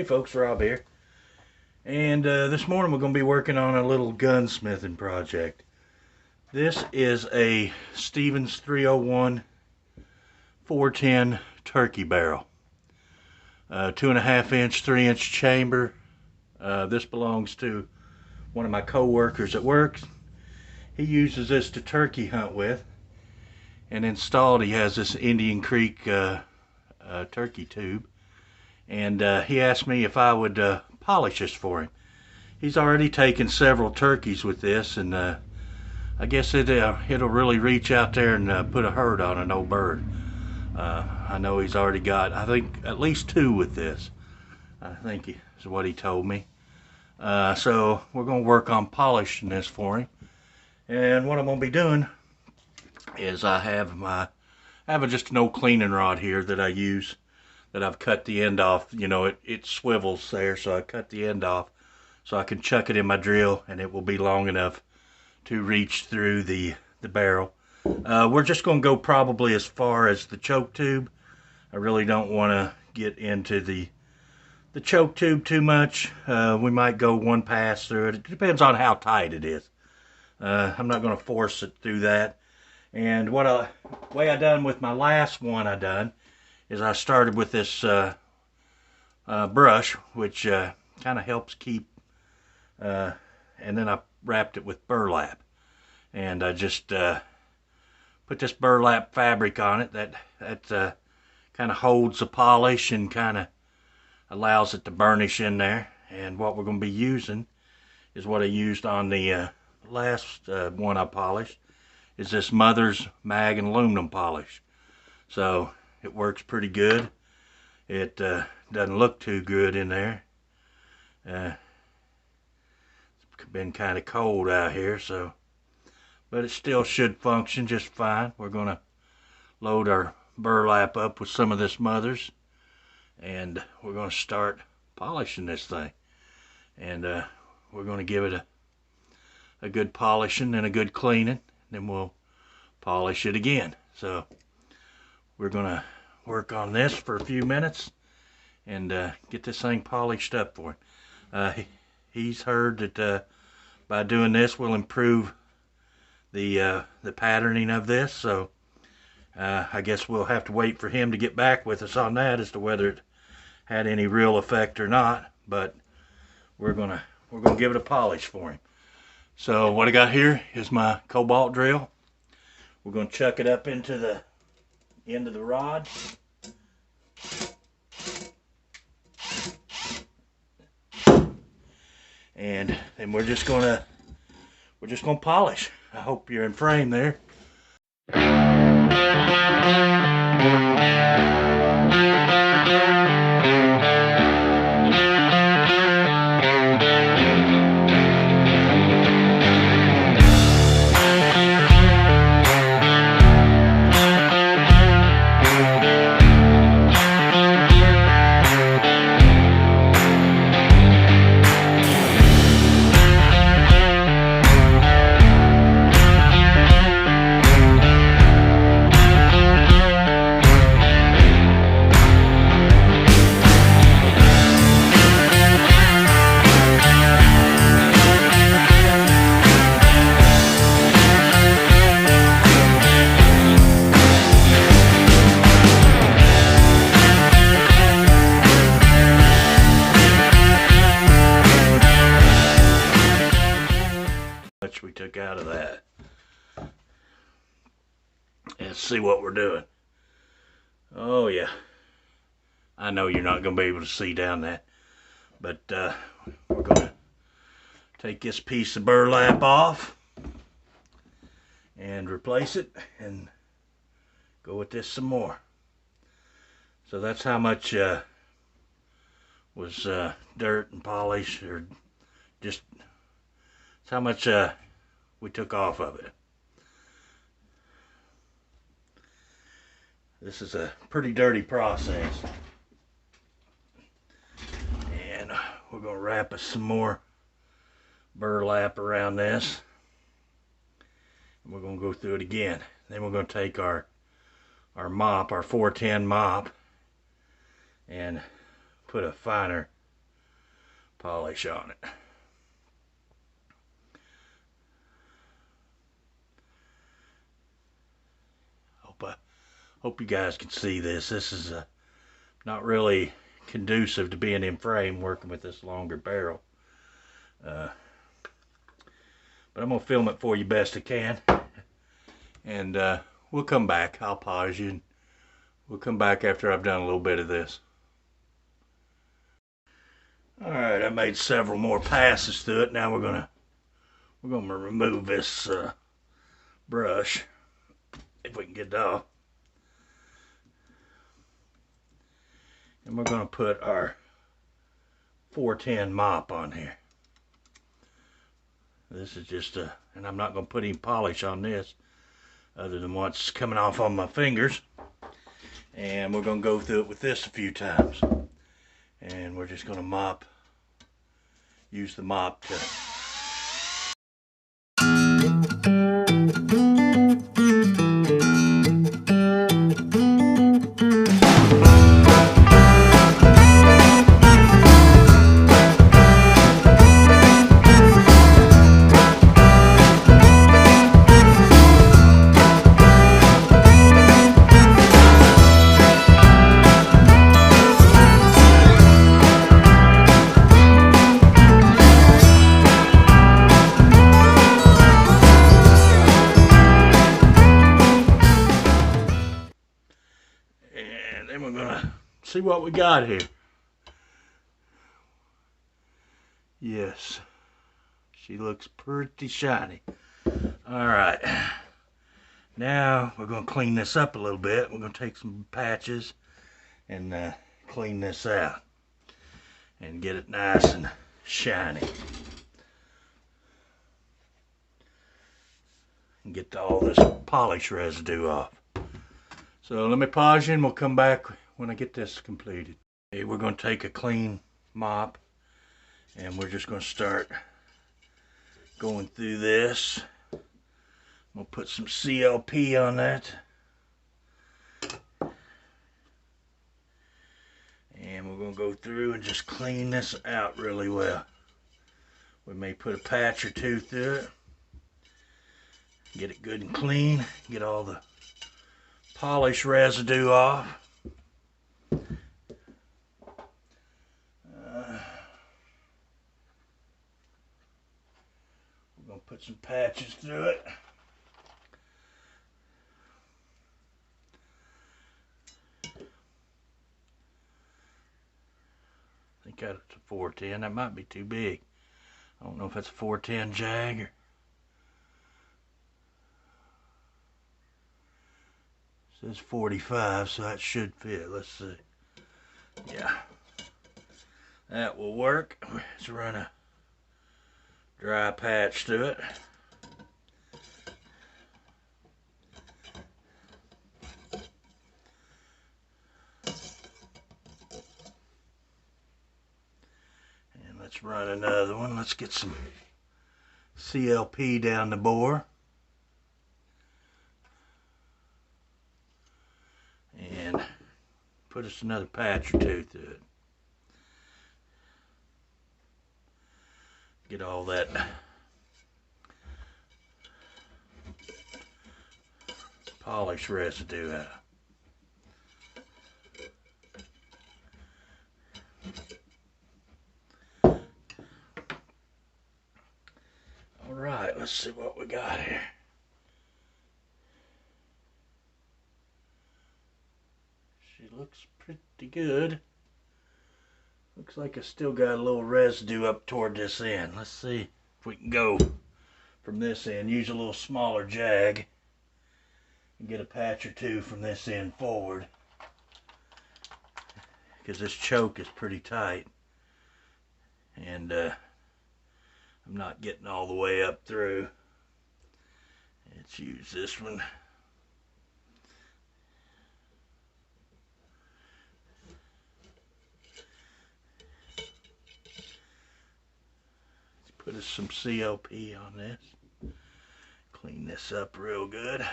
Hey folks, Rob here. And this morning we're going to be working on a little gunsmithing project. This is a Stevens 301 410 turkey barrel. 2.5 inch, 3-inch chamber. This belongs to one of my co-workers at work. He uses this to turkey hunt with. And installed he has this Indian Creek turkey tube. And he asked me if I would polish this for him. He's already taken several turkeys with this, and I guess it'll really reach out there and put a hurt on an old bird. I know he's already got, I think, at least 2 with this. I think is what he told me. So we're going to work on polishing this for him. And what I'm going to be doing is I have just an old cleaning rod here that I use, that I've cut the end off. You know, it swivels there, so I cut the end off so I can chuck it in my drill and it will be long enough to reach through the barrel. We're just going to go probably as far as the choke tube. I really don't want to get into the choke tube too much. We might go one pass through it. It depends on how tight it is. I'm not going to force it through that. And way I done with my last one is I started with this brush, which kind of helps keep, and then I wrapped it with burlap, and I just put this burlap fabric on it that kind of holds the polish and kind of allows it to burnish in there. And what we're going to be using is what I used on the last one I polished, is this Mother's Mag and aluminum polish. So it works pretty good. It doesn't look too good in there. It's been kind of cold out here, so, but it still should function just fine. We're going to load our burlap up with some of this Mother's, and we're going to start polishing this thing. And we're going to give it a good polishing and a good cleaning, then we'll polish it again. So we're going to work on this for a few minutes and get this thing polished up for him. He's heard that by doing this we'll improve the patterning of this, so I guess we'll have to wait for him to get back with us on that as to whether it had any real effect or not. But we're gonna give it a polish for him. So what I got here is my cobalt drill. We're going to chuck it up into the end of the rod. And then we're just gonna polish. I hope you're in frame there. We took out of that. Let's see what we're doing. Oh yeah, I know you're not going to be able to see down that, but we're going to take this piece of burlap off and replace it and go with this some more. So that's how much was dirt and polish, or just that's how much we took off of it. This is a pretty dirty process. And we're going to wrap us some more burlap around this. And we're going to go through it again. Then we're going to take our mop, our 410 mop, and put a finer polish on it. Hope you guys can see this. This is not really conducive to being in frame working with this longer barrel. But I'm going to film it for you best I can. And we'll come back. I'll pause you. And we'll come back after I've done a little bit of this. Alright, I made several more passes through it. Now we're gonna remove this brush, if we can get it off. And we're going to put our 410 mop on here. This is just and I'm not going to put any polish on this other than what's coming off on my fingers. And we're going to go through it with this a few times. And we're just going to use the mop to see what we got here. Yes, she looks pretty shiny. Alright, now we're going to clean this up a little bit. We're going to take some patches and clean this out and get it nice and shiny. And get all this polish residue off. So let me pause you and we'll come back when I get this completed. Okay, we're going to take a clean mop and we're just going to start going through this. We'll put some CLP on that. And we're going to go through and just clean this out really well. We may put a patch or two through it. Get it good and clean. Get all the polish residue off. We're going to put some patches through it. I think that's a 410. That might be too big. I don't know if that's a 410 jag or... It says 45, so that should fit. Let's see. Yeah. That will work. Let's run a dry patch through it. And let's run another one. Let's get some CLP down the bore. And put us another patch or two through it. Get all that polish residue out. All right, let's see what we got here. She looks pretty good. Looks like I still got a little residue up toward this end. Let's see if we can go from this end. Use a little smaller jag and get a patch or two from this end forward, because this choke is pretty tight and I'm not getting all the way up through. Let's use this one. Put us some CLP on this. Clean this up real good.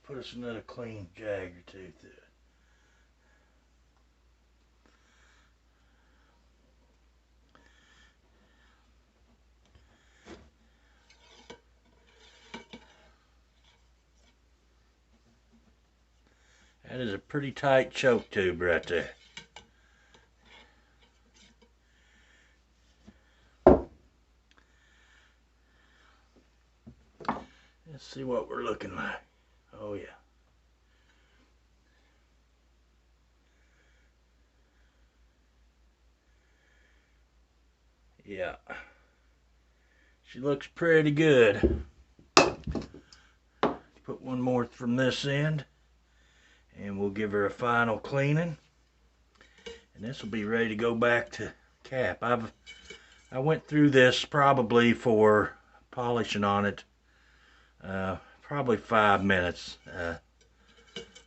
put us another clean jag or two through it. That is a pretty tight choke tube right there. Let's see what we're looking like. Oh yeah. Yeah. She looks pretty good. Put one more from this end and we'll give her a final cleaning. And this will be ready to go back to cap. I went through this probably for polishing on it probably 5 minutes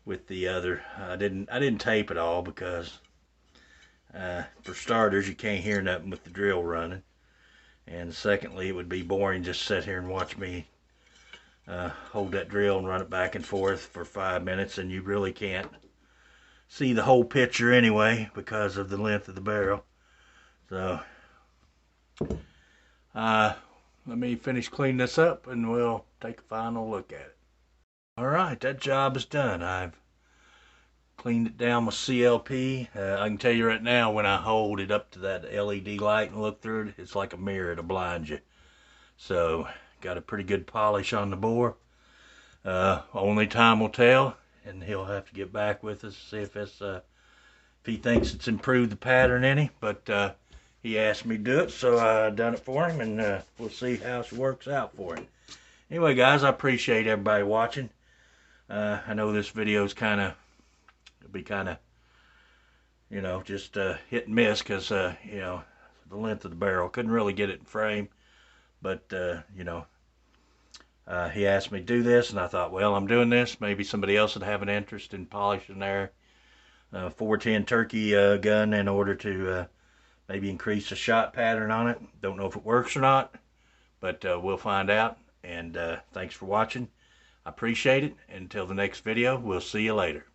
with the other. I didn't tape it all because for starters you can't hear nothing with the drill running, and secondly it would be boring just sit here and watch me hold that drill and run it back and forth for 5 minutes, and you really can't see the whole picture anyway because of the length of the barrel. So let me finish cleaning this up and we'll take a final look at it. Alright, that job is done. I've cleaned it down with CLP. I can tell you right now, when I hold it up to that LED light and look through it, it's like a mirror to blind you. So got a pretty good polish on the bore. Only time will tell, and he'll have to get back with us, see if it's if he thinks it's improved the pattern any. But he asked me to do it, so I done it for him, and we'll see how it works out for him. Anyway, guys, I appreciate everybody watching. I know this video is it'll be you know, just hit and miss because you know, the length of the barrel. Couldn't really get it in frame, but you know, he asked me to do this, and I thought, well, I'm doing this. Maybe somebody else would have an interest in polishing their 410 Turkey gun in order to maybe increase the shot pattern on it. Don't know if it works or not, but we'll find out. And thanks for watching. I appreciate it. Until the next video, we'll see you later.